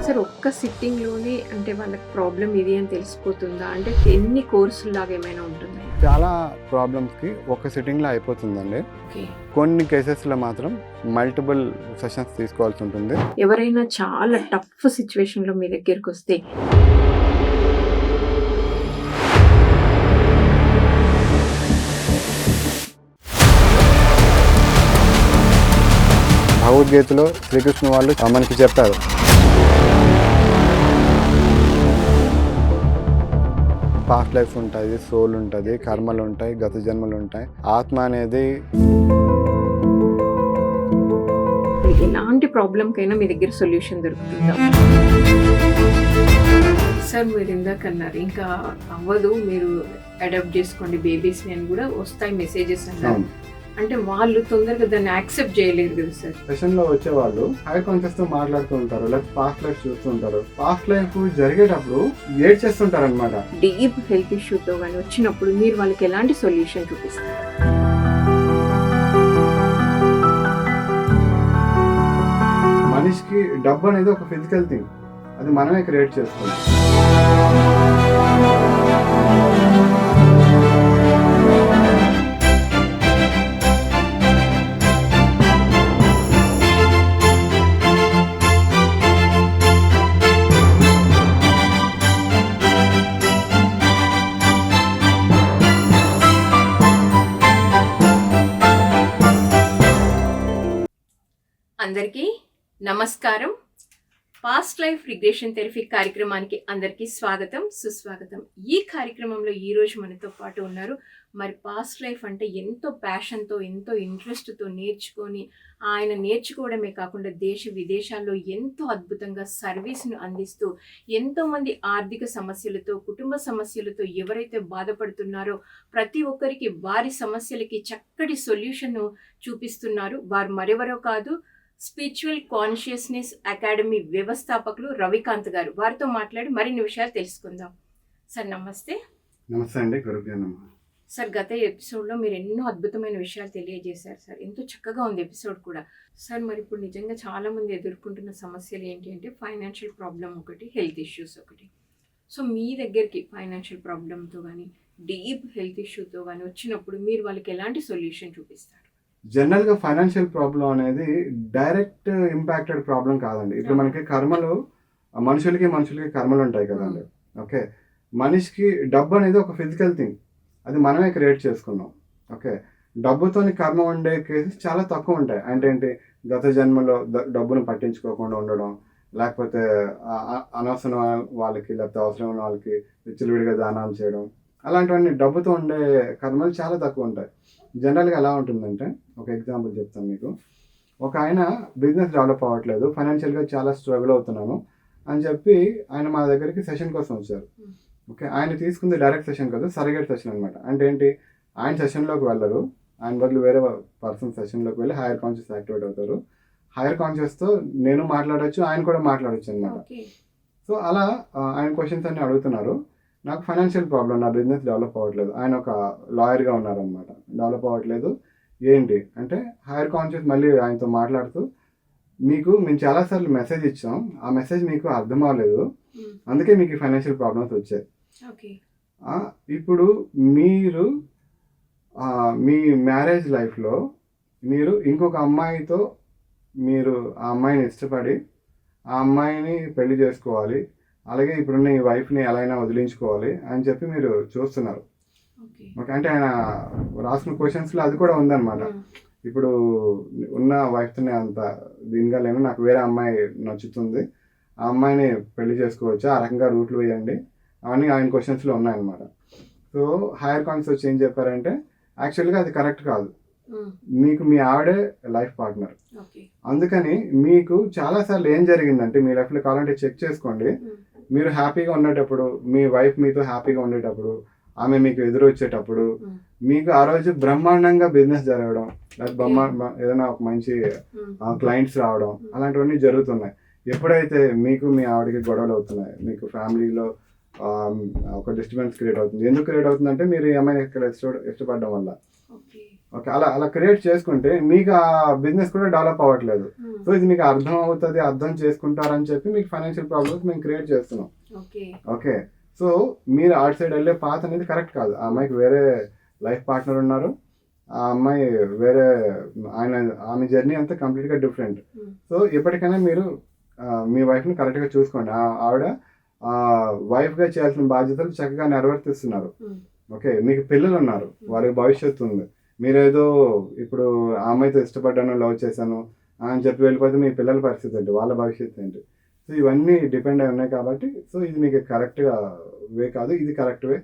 Sir ఒక్క సిట్టింగ్‌లోనే అంటే వాళ్ళకి ప్రాబ్లమ్ ఇది అని తెలిసిపోతుందా? అంటే ఎన్ని కోర్సుల్లాగా ఏమైనా ఉంటుందా? చాలా ప్రాబ్లమ్స్కి ఒక సిట్టింగ్లో అయిపోతుందండి. ఓకే. కొన్ని కేసెస్లో మాత్రం మల్టిపుల్ సెషన్స్ తీసుకోవాల్సి ఉంటుంది. ఎవరైనా చాలా టఫ్ సిట్యుయేషన్‌లో మీ దగ్గరికొస్తే భగవద్గీతలో శ్రీకృష్ణ వాళ్ళు మనకి చెప్పారు, పాస్ట్ లైఫ్ ఉంటుంది, సోల్ ఉంటుంది, కర్మలు ఉంటాయి, గత జన్మలు ఉంటాయి. ఆత్మ అనేది ఎలాంటి ప్రాబ్లమ్‌కైనా మీ దగ్గర సొల్యూషన్ దొరుకుతుందా? సార్ మీరు ఇందాక అన్నారు ఇంకా అవ్వదు, మీరు అడాప్ట్ చేసుకోండి బేబీస్‌ని అని కూడా వస్తాయి మెసేజెస్ అన్నారు. అంటే వాళ్ళు తొందరగా దాన్ని యాక్సెప్ట్ చేయలేరు కదా సార్. సెషన్లో వచ్చే వాళ్ళు హైర్ కాన్షియస్తో మాట్లాడుతూ ఉంటారు, లేకపోతే పాస్ట్ లైఫ్ చూస్తూ ఉంటారు. పాస్ట్ లైఫ్ జరిగేటప్పుడు ఏడ్ చేస్తుంటారు అనమాట. డీప్ హెల్త్ ఇష్యూతో కానీ వచ్చినప్పుడు మీరు వాళ్ళకి ఎలాంటి సొల్యూషన్ చూపిస్తారు? మనిషికి డబ్బు అనేది ఒక ఫిజికల్ థింగ్, అది మనమే క్రియేట్ చేసుకుంటాం. అందరికీ నమస్కారం. పాస్ట్ లైఫ్ రిగ్రెషన్ థెరపీ కార్యక్రమానికి అందరికీ స్వాగతం, సుస్వాగతం. ఈ కార్యక్రమంలో ఈరోజు మనతో పాటు ఉన్నారు. మరి పాస్ట్ లైఫ్ అంటే ఎంతో ప్యాషన్తో, ఎంతో ఇంట్రెస్ట్తో నేర్చుకొని, ఆయన నేర్చుకోవడమే కాకుండా దేశ విదేశాల్లో ఎంతో అద్భుతంగా సర్వీస్ను అందిస్తూ ఎంతోమంది ఆర్థిక సమస్యలతో, కుటుంబ సమస్యలతో ఎవరైతే బాధపడుతున్నారో ప్రతి ఒక్కరికి వారి సమస్యలకి చక్కటి సొల్యూషన్ చూపిస్తున్నారు. వారు మరెవరో కాదు, స్పిరిచువల్ కాన్షియస్నెస్ అకాడమీ వ్యవస్థాపకులు రవికాంత్ గారు. వారితో మాట్లాడి మరిన్ని విషయాలు తెలుసుకుందాం. సార్ నమస్తే. నమస్తే అండి, గురుభ్యో నమః. సార్ గత ఎపిసోడ్లో మీరు ఎన్నో అద్భుతమైన విషయాలు తెలియజేశారు సార్. ఎంతో చక్కగా ఉంది ఎపిసోడ్ కూడా. సార్ మరి ఇప్పుడు నిజంగా చాలామంది ఎదుర్కొంటున్న సమస్యలు ఏంటి అంటే ఫైనాన్షియల్ ప్రాబ్లం ఒకటి, హెల్త్ ఇష్యూస్ ఒకటి. సో మీ దగ్గరికి ఫైనాన్షియల్ ప్రాబ్లంతో కానీ డీప్ హెల్త్ ఇష్యూతో కానీ వచ్చినప్పుడు మీరు వాళ్ళకి ఎలాంటి సొల్యూషన్ చూపిస్తారు? జనరల్గా ఫైనాన్షియల్ ప్రాబ్లం అనేది డైరెక్ట్ ఇంపాక్టెడ్ ప్రాబ్లం కాదండి. ఇప్పుడు మనకి కర్మలు, మనుషులకి కర్మలు ఉంటాయి కదండి. ఓకే, మనిషికి డబ్బు అనేది ఒక ఫిజికల్ థింగ్, అది మనమే క్రియేట్ చేసుకున్నాం. ఓకే, డబ్బుతోని కర్మ ఉండే కేసెస్ చాలా తక్కువ ఉంటాయి. అంటే ఏంటి, గత జన్మలో డబ్బును పట్టించుకోకుండా ఉండడం, లేకపోతే అనవసరం వాళ్ళకి, లేకపోతే అవసరం ఉన్న వాళ్ళకి విచ్చలవిడిగా దానాలు చేయడం, అలాంటివన్నీ డబ్బుతో ఉండే కర్మలు చాలా తక్కువ ఉంటాయి. జనరల్గా ఎలా ఉంటుందంటే, ఒక ఎగ్జాంపుల్ చెప్తాను మీకు. ఒక ఆయన బిజినెస్ డెవలప్ అవ్వట్లేదు, ఫైనాన్షియల్గా చాలా స్ట్రగుల్ అవుతున్నాను అని చెప్పి ఆయన మా దగ్గరికి సెషన్ కోసం వచ్చారు. ఓకే, ఆయన తీసుకుంది డైరెక్ట్ సెషన్ కాదు, సర్గేట్ సెషన్ అనమాట. అంటే ఏంటి, ఆయన సెషన్లోకి వెళ్ళరు, ఆయన బదులు వేరే పర్సన్ సెషన్లోకి వెళ్ళి హైయర్ కాన్షియస్ యాక్టివేట్ అవుతారు. హైయర్ కాన్షియస్తో నేను మాట్లాడచ్చు, ఆయన కూడా మాట్లాడచ్చు అనమాట. సో అలా ఆయన క్వశ్చన్స్ అన్ని అడుగుతున్నారు. నాకు ఫైనాన్షియల్ ప్రాబ్లం, నా బిజినెస్ డెవలప్ అవ్వట్లేదు. ఆయన ఒక లాయర్గా ఉన్నారనమాట. డెవలప్ అవ్వట్లేదు ఏంటి అంటే, హైయర్ కాన్షియస్ మళ్ళీ ఆయనతో మాట్లాడుతూ, మేము చాలాసార్లు మెసేజ్ ఇచ్చాం, ఆ మెసేజ్ మీకు అర్థం అవ్వలేదు, అందుకే మీకు ఫైనాన్షియల్ ప్రాబ్లమ్స్ వచ్చాయి. ఇప్పుడు మీరు మీ మ్యారేజ్ లైఫ్లో మీరు ఇంకొక అమ్మాయితో మీరు ఆ అమ్మాయిని ఇష్టపడి ఆ అమ్మాయిని పెళ్లి చేసుకోవాలి, అలాగే ఇప్పుడున్న ఈ వైఫ్ని ఎలా అయినా వదిలించుకోవాలి అని చెప్పి మీరు చూస్తున్నారు. ఓకే, అంటే ఆయన రాసిన క్వశ్చన్స్లో అది కూడా ఉందన్నమాట. ఇప్పుడు ఉన్న వైఫ్తోనే అంత దీనిగా లేను, నాకు వేరే అమ్మాయి నచ్చుతుంది, ఆ అమ్మాయిని పెళ్లి చేసుకోవచ్చు, ఆ రకంగా రూట్లు వేయండి, అవన్నీ ఆయన క్వశ్చన్స్లో ఉన్నాయన్నమాట. సో హైయర్ కాన్షియస్ వచ్చి ఏం చెప్పారంటే, యాక్చువల్గా అది కరెక్ట్ కాదు, మీకు మీ ఆవిడే లైఫ్ పార్ట్నర్. అందుకని మీకు చాలాసార్లు ఏం జరిగిందంటే, మీ లైఫ్లో కావాలంటే చెక్ చేసుకోండి, మీరు హ్యాపీగా ఉండేటప్పుడు, మీ వైఫ్ మీతో హ్యాపీగా ఉండేటప్పుడు, ఆమె మీకు ఎదురు వచ్చేటప్పుడు మీకు ఆ రోజు బ్రహ్మాండంగా బిజినెస్ జరగడం, లేకపోతే ఏదైనా ఒక మంచి క్లయింట్స్ రావడం, అలాంటివన్నీ జరుగుతున్నాయి. ఎప్పుడైతే మీకు మీ ఆవిడకి గొడవలు అవుతున్నాయి, మీకు ఫ్యామిలీలో ఒక డిస్టర్బెన్స్ క్రియేట్ అవుతుంది. ఎందుకు క్రియేట్ అవుతుందంటే, మీరు ఈ అమ్మాయిని ఇక్కడ ఇష్టపడడం వల్ల. ఓకే, అలా అలా క్రియేట్ చేసుకుంటే మీకు ఆ బిజినెస్ కూడా డెవలప్ అవ్వట్లేదు. సో ఇది మీకు అర్థం అవుతుంది, అర్థం చేసుకుంటారని చెప్పి మీకు ఫైనాన్షియల్ ప్రాబ్లమ్స్ మేము క్రియేట్ చేస్తున్నాం. ఓకే. ఓకే, సో మీరు అటు సైడ్ వెళ్ళే పాత్ అనేది కరెక్ట్ కాదు. ఆ అమ్మాయికి వేరే లైఫ్ పార్ట్నర్ ఉన్నారు, ఆ అమ్మాయి వేరే, ఆమె జర్నీ అంతా కంప్లీట్గా డిఫరెంట్. సో ఎప్పటికైనా మీరు మీ వైఫ్ని కరెక్ట్గా చూసుకోండి. ఆవిడ వైఫ్గా చేయాల్సిన బాధ్యతలు చక్కగా నెరవేర్తిస్తున్నారు. ఓకే, మీకు పిల్లలు ఉన్నారు, వాళ్ళకి భవిష్యత్తు ఉంది. మీరేదో ఇప్పుడు ఆ అమ్మాయితో ఇష్టపడ్డాను, లవ్ చేశాను అని చెప్పి వెళ్ళిపోతే మీ పిల్లల పరిస్థితి ఏంటి, వాళ్ళ భవిష్యత్తు ఏంటి? సో ఇవన్నీ డిపెండ్ అయి ఉన్నాయి కాబట్టి సో ఇది మీకు కరెక్ట్గా వే కాదు, ఇది కరెక్ట్ వే.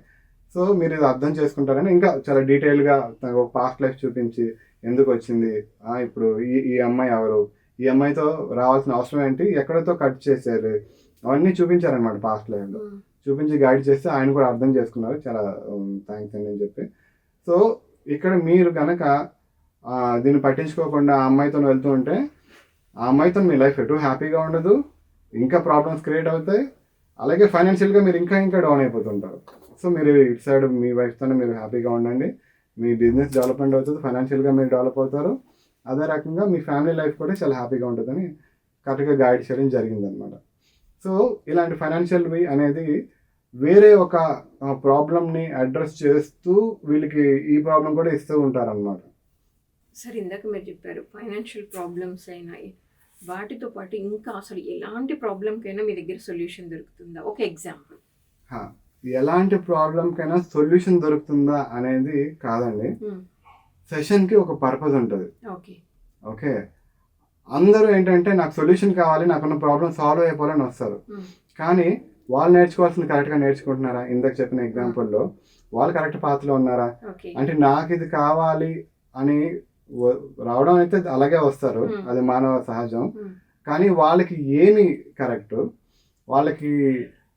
సో మీరు ఇది అర్థం చేసుకుంటారని ఇంకా చాలా డీటెయిల్గా తనకు ఒక పాస్ట్ లైఫ్ చూపించి ఎందుకు వచ్చింది, ఇప్పుడు ఈ ఈ అమ్మాయి ఎవరు, ఈ అమ్మాయితో రావాల్సిన అవసరం ఏంటి, ఎక్కడితో కట్ చేసేది, అవన్నీ చూపించారనమాట పాస్ట్ లైఫ్లో. చూపించి గైడ్ చేస్తే ఆయన కూడా అర్థం చేసుకున్నారు. చాలా థ్యాంక్స్ అండి అని చెప్పి. సో ఇక్కడ మీరు కనుక దీన్ని పట్టించుకోకుండా ఆ అమ్మాయితో వెళ్తూ ఉంటే ఆ అమ్మాయితో మీ లైఫ్ ఎటు హ్యాపీగా ఉండదు, ఇంకా ప్రాబ్లమ్స్ క్రియేట్ అవుతాయి, అలాగే ఫైనాన్షియల్గా మీరు ఇంకా ఇంకా డౌన్ అయిపోతుంటారు. సో మీరు ఇటు సైడ్ మీ వైఫ్తోనే మీరు హ్యాపీగా ఉండండి, మీ బిజినెస్ డెవలప్మెంట్ అవుతుంది, ఫైనాన్షియల్గా మీరు డెవలప్ అవుతారు, అదే రకంగా మీ ఫ్యామిలీ లైఫ్ కూడా చాలా హ్యాపీగా ఉంటుందని కరెక్ట్గా గైడ్ చేయడం జరిగిందనమాట. సో ఇలాంటి ఫైనాన్షియల్ వే అనేది వేరే ఒక ప్రాబ్లమ్ని అడ్రస్ చేస్తూ వీళ్ళకి ఈ ప్రాబ్లం కూడా ఇస్తూ ఉంటారన్నమాట. సార్ ఇందాక మీరు చెప్పారు ఫైనాన్షియల్ ప్రాబ్లమ్స్ అయినాయి, వాటితో పాటు ఇంకా అసలు ఎలాంటి ప్రాబ్లంకైనా మీ దగ్గర సొల్యూషన్ దొరుకుతుందా? ఒక ఎగ్జాంపుల్. ఎలాంటి ప్రాబ్లంకైనా సొల్యూషన్ దొరుకుతుందా అనేది కాదండి, సెషన్కి ఒక పర్పస్ ఉంటుంది. ఓకే ఓకే, అందరూ ఏంటంటే నాకు సొల్యూషన్ కావాలి, నాకున్న ప్రాబ్లం సాల్వ్ అయిపోవాలని వస్తారు. కానీ వాళ్ళు నేర్చుకోవాల్సింది కరెక్ట్గా నేర్చుకుంటున్నారా? ఇందాక చెప్పిన ఎగ్జాంపుల్లో వాళ్ళు కరెక్ట్ పాత్రలో ఉన్నారా? అంటే నాకు ఇది కావాలి అని రావడం అయితే అలాగే వస్తారు, అది మానవ సహజం. కానీ వాళ్ళకి ఏమి కరెక్ట్, వాళ్ళకి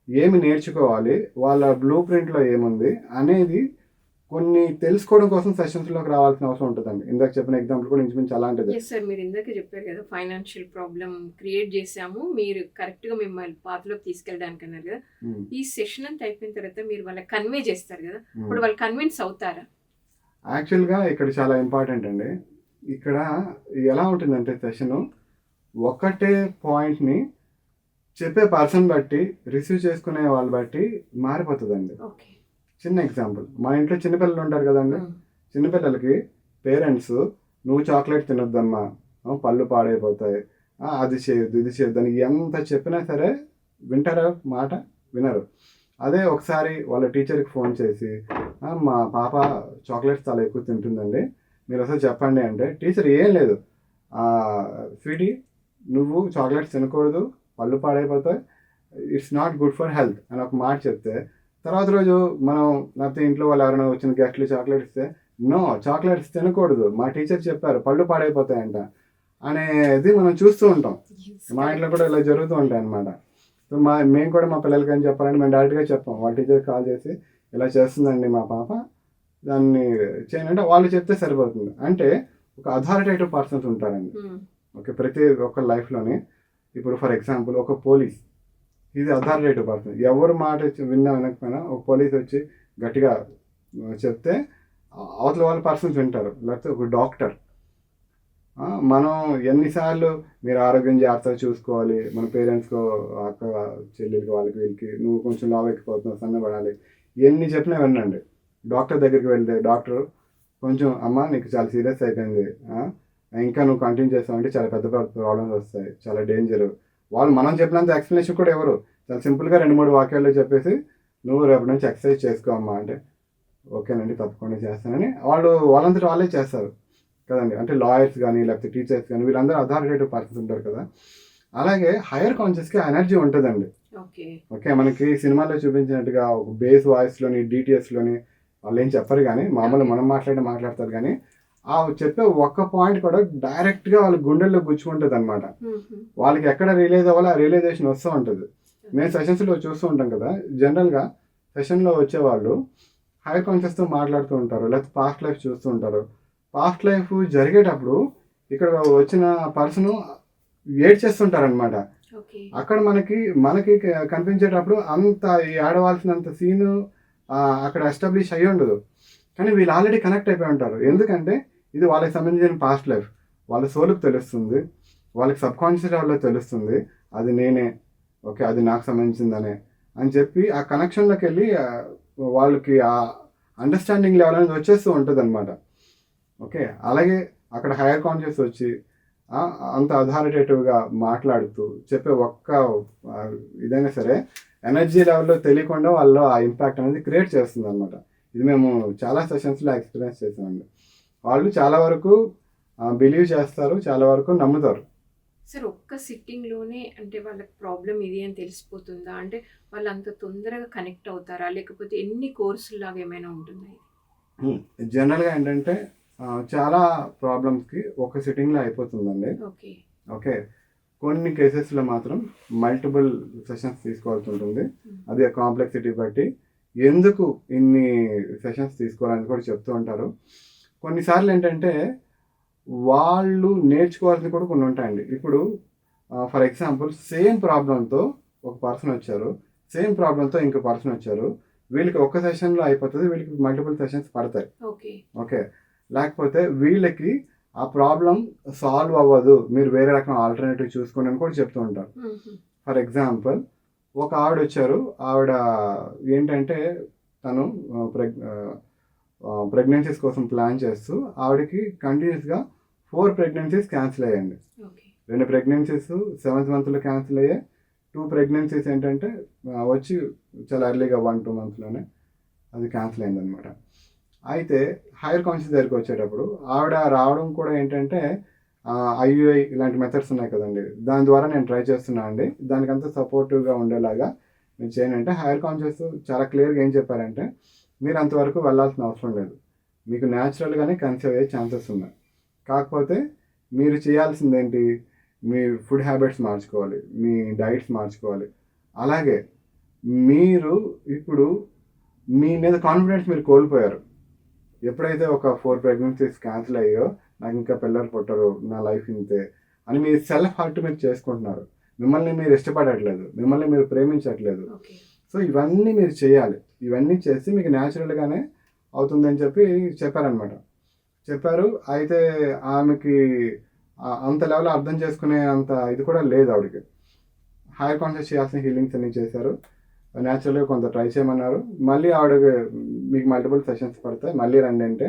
ఏమి నేర్చుకోవాలి, వాళ్ళ బ్లూ ప్రింట్లో ఏముంది అనేది కొన్ని తెలుసుకోవడం కోసం సెషన్స్లోకి రావాల్సిన అవసరం ఉంటుందండి. ఇందాక చెప్పిన ఎగ్జాంపుల్ కూడా ఇంచుమించు అలాంటిది. సార్ మీరు ఇందాక చెప్పారు కదా ఫైనాన్షియల్ ప్రాబ్లం క్రియేట్ చేసాము, మీరు కరెక్ట్గా మిమ్మల్ని పాత్రలోకి తీసుకెళ్ళడానికి అన్నారు కదా. ఈ సెషన్ అంతా అయిపోయిన తర్వాత మీరు వాళ్ళకి కన్వే చేస్తారు కదా, ఇప్పుడు వాళ్ళు కన్విన్స్ అవుతారా? యాక్చువల్గా ఇక్కడ చాలా ఇంపార్టెంట్ అండి. ఇక్కడ ఎలా ఉంటుందంటే సెషను ఒకటే పాయింట్ని చెప్పే పర్సన్ బట్టి, రిసీవ్ చేసుకునే వాళ్ళని బట్టి మారిపోతుందండి. ఓకే, చిన్న ఎగ్జాంపుల్, మన ఇంట్లో చిన్నపిల్లలు ఉంటారు కదండి, చిన్నపిల్లలకి పేరెంట్స్ నువ్వు చాక్లెట్ తినొద్దమ్మా, పళ్ళు పాడైపోతాయి, అది చేయొద్దు ఇది చేయొద్దు అని ఎంత చెప్పినా సరే వింటారా? మాట వినరు. అదే ఒకసారి వాళ్ళ టీచర్కి ఫోన్ చేసి మా పాప చాక్లెట్స్ చాలా ఎక్కువ తింటుందండి, మీరు అసలు చెప్పండి అంటే టీచర్ ఏం లేదు, స్వీటీ నువ్వు చాక్లెట్స్ తినకూడదు, పళ్ళు పాడైపోతాయి, it's not good for health అని ఒక మాట చెప్తే, తర్వాత రోజు మనం లేకపోతే ఇంట్లో వాళ్ళు ఎవరైనా వచ్చిన గెస్ట్లు చాక్లెట్ ఇస్తే నో చాక్లెట్స్ తినకూడదు, మా టీచర్ చెప్పారు పళ్ళు పాడైపోతాయంట అనేది మనం చూస్తూ ఉంటాం. మా ఇంట్లో కూడా ఇలా జరుగుతూ ఉంటాయి అన్నమాట. సో మేము కూడా మా పిల్లలకి అని చెప్పాలంటే మేము డైరెక్ట్గా చెప్పాం, వాళ్ళ టీచర్ కాల్ చేసి ఇలా చేస్తుందండి మా పాప, దాన్ని చేయనంటే వాళ్ళు చెప్తే సరిపోతుంది. అంటే ఒక అథారిటేటివ్ పర్సన్స్ ఉంటారండి. ఓకే, ప్రతి ఒక్క లైఫ్లోని ఇప్పుడు ఫర్ ఎగ్జాంపుల్ ఒక పోలీస్, ఇది అథారిటేటివ్ పర్సన్. ఎవరు మాట విన్నా వినకపోయినా ఒక పోలీస్ వచ్చి గట్టిగా చెప్తే అవతల వాళ్ళ పర్సన్స్ వింటారు. లేకపోతే ఒక డాక్టర్, మనం ఎన్నిసార్లు మీరు ఆరోగ్యం జాగ్రత్తగా చూసుకోవాలి, మన పేరెంట్స్కో అక్క చెల్లెలకి వాళ్ళకి వీళ్ళకి నువ్వు కొంచెం లావు ఎక్కిపోతున్నావు, సన్నబడాలి, ఎన్ని చెప్పినా వినండి. డాక్టర్ దగ్గరికి వెళ్తే డాక్టర్ కొంచెం అమ్మ నీకు చాలా సీరియస్ అయిపోయింది, ఇంకా నువ్వు కంటిన్యూ చేస్తావంటే చాలా పెద్ద ప్రాబ్లమ్స్ వస్తాయి, చాలా డేంజరు. వాళ్ళు మనం చెప్పినంత ఎక్స్ప్లెనేషన్ కూడా ఎవరు, చాలా సింపుల్గా 2-3 వాక్యాల్లో చెప్పేసి నువ్వు రేపటి నుంచి ఎక్సర్సైజ్ చేసుకోమ్మా అంటే ఓకేనండి తప్పకుండా చేస్తానని వాళ్ళంతటి వాళ్ళే చేస్తారు కదండి. అంటే లాయర్స్ కానీ లేకపోతే టీచర్స్ కానీ వీళ్ళందరూ అథారిటేటివ్ పర్సన్స్ ఉంటారు కదా. అలాగే హైయర్ కాన్షియస్కి ఎనర్జీ ఉంటుందండి. ఓకే, మనకి సినిమాలో చూపించినట్టుగా ఒక బేస్ వాయిస్లోని డిటిఎస్లోని వాళ్ళు ఏం చెప్పరు, కానీ మామూలుగా మనం మాట్లాడతారు, కానీ ఆ చెప్పే ఒక్క పాయింట్ కూడా డైరెక్ట్గా వాళ్ళ గుండెల్లో గుచ్చుకుంటుంది అనమాట. వాళ్ళకి ఎక్కడ రియలైజ్ అవ్వాలో ఆ రియలైజేషన్ వస్తూ ఉంటుంది. మేము సెషన్స్లో చూస్తూ ఉంటాం కదా, జనరల్గా సెషన్లో వచ్చేవాళ్ళు హైయర్ కాన్షియస్తో మాట్లాడుతూ ఉంటారు, లేకపోతే పాస్ట్ లైఫ్ చూస్తూ ఉంటారు. పాస్ట్ లైఫ్ జరిగేటప్పుడు ఇక్కడ వచ్చిన పర్సన్ ఏడ్ చేస్తుంటారనమాట. అక్కడ మనకి కనిపించేటప్పుడు అంత ఆడవలసినంత సీను అక్కడ ఎస్టాబ్లిష్ అయ్యి ఉండదు, కానీ వీళ్ళు ఆల్రెడీ కనెక్ట్ అయిపోయి ఉంటారు. ఎందుకంటే ఇది వాళ్ళకి సంబంధించిన పాస్ట్ లైఫ్, వాళ్ళ సోల్కి తెలుస్తుంది, వాళ్ళకి సబ్ కాన్షియస్ లెవెల్లో తెలుస్తుంది అది నేనే, ఓకే అది నాకు సంబంధించిందనే అని చెప్పి ఆ కనెక్షన్లోకి వెళ్ళి వాళ్ళకి ఆ అండర్స్టాండింగ్ లెవెల్ అనేది వచ్చేస్తూ ఉంటుంది అనమాట. ఓకే, అలాగే అక్కడ హైయర్ కాన్షియస్ వచ్చి అంత అథారిటేటివ్గా మాట్లాడుతూ చెప్పే ఒక్క ఇదైనా సరే ఎనర్జీ లెవెల్లో తెలియకుండా వాళ్ళు ఆ ఇంపాక్ట్ అనేది క్రియేట్ చేస్తుంది అనమాట. ఇది మేము చాలా సెషన్స్లో ఎక్స్పీరియన్స్ చేసామండి. వాళ్ళు చాలా వరకు బిలీవ్ చేస్తారు, చాలా వరకు నమ్ముతారు. సార్ ఒక్క సిట్టింగ్లోనే అంటే వాళ్ళకి ప్రాబ్లం ఇది అని తెలిసిపోతుందా? అంటే వాళ్ళు అంత తొందరగా కనెక్ట్ అవుతారా? లేకపోతే ఎన్ని కోర్సులు లాగా ఏమైనా ఉంటుందా? జనరల్గా ఏంటంటే చాలా ప్రాబ్లమ్స్కి ఒక సిట్టింగ్లో అయిపోతుందండి. ఓకే. ఓకే, కొన్ని కేసెస్లో మాత్రం మల్టిపుల్ సెషన్స్ తీసుకోవాల్సి ఉంటుంది. అది కాంప్లెక్సిటీ బట్టి ఎందుకు ఇన్ని సెషన్స్ తీసుకోవాలని కూడా చెప్తూ ఉంటారు. కొన్నిసార్లు ఏంటంటే వాళ్ళు నేర్చుకోవాల్సింది కూడా కొన్ని ఉంటాయండి. ఇప్పుడు ఫర్ ఎగ్జాంపుల్ సేమ్ ప్రాబ్లంతో ఒక పర్సన్ వచ్చారు, సేమ్ ప్రాబ్లంతో ఇంకో పర్సన్ వచ్చారు. వీళ్ళకి ఒక్క సెషన్లో అయిపోతుంది, వీళ్ళకి మల్టిపుల్ సెషన్స్ పడతాయి. ఓకే, లేకపోతే వీళ్ళకి ఆ ప్రాబ్లం సాల్వ్ అవ్వదు, మీరు వేరే రకం ఆల్టర్నేటివ్ చూసుకోండి అని కూడా చెప్తూ ఉంటారు. ఫర్ ఎగ్జాంపుల్ ఒక ఆవిడ వచ్చారు, ఆవిడ ఏంటంటే తను ప్రెగ్నెన్సీస్ కోసం ప్లాన్ చేస్తూ ఆవిడకి కంటిన్యూస్గా 4 ప్రెగ్నెన్సీస్ క్యాన్సిల్ అయ్యాయండి. 2 ప్రెగ్నెన్సీస్ 7th మంత్లో క్యాన్సిల్ అయ్యాయి, 2 ప్రెగ్నెన్సీస్ ఏంటంటే వచ్చి చాలా ఎర్లీగా 1-2 మంత్స్లోనే అది క్యాన్సిల్ అయిందనమాట. అయితే హైయర్ కాన్షియస్ దగ్గరికి వచ్చేటప్పుడు ఆవిడ రావడం కూడా ఏంటంటే ఐయుఐ ఇలాంటి మెథడ్స్ ఉన్నాయి కదండి, దాని ద్వారా నేను ట్రై చేస్తున్నా అండి, దానికంతా సపోర్టివ్గా ఉండేలాగా నేను చేయనంటే హైయర్ కాన్షియస్ చాలా క్లియర్గా ఏం చెప్పారంటే మీరు అంతవరకు వెళ్ళాల్సిన అవసరం లేదు, మీకు న్యాచురల్గానే కన్సీవ్ అయ్యే ఛాన్సెస్ ఉన్నాయి. కాకపోతే మీరు చేయాల్సింది ఏంటి, మీ ఫుడ్ హ్యాబిట్స్ మార్చుకోవాలి, మీ డైట్స్ మార్చుకోవాలి. అలాగే మీరు ఇప్పుడు మీ మీద కాన్ఫిడెన్స్ మీరు కోల్పోయారు. ఎప్పుడైతే ఒక 4 ప్రెగ్నెన్సీస్ క్యాన్సిల్ అయ్యో నాకు ఇంకా పిల్లలు పుట్టరు, నా లైఫ్ ఇంతే అని మీ సెల్ఫ్ హార్ట్ మీరు చేసుకుంటున్నారు, మిమ్మల్ని మీరు ఇష్టపడట్లేదు, మిమ్మల్ని మీరు ప్రేమించట్లేదు. సో ఇవన్నీ మీరు చేయాలి, ఇవన్నీ చేసి మీకు న్యాచురల్గానే అవుతుందని చెప్పారనమాట. చెప్పారు. అయితే ఆమెకి అంత లెవెల్ అర్థం చేసుకునే అంత ఇది కూడా లేదు ఆవిడకి. హైయర్ కాన్షియస్ చేయాల్సిన హీలింగ్స్ అన్నీ చేశారు, న్యాచురల్గా కొంత ట్రై చేయమన్నారు. మళ్ళీ ఆవిడకి మీకు మల్టిపుల్ సెషన్స్ పడతాయి, మళ్ళీ రండి అంటే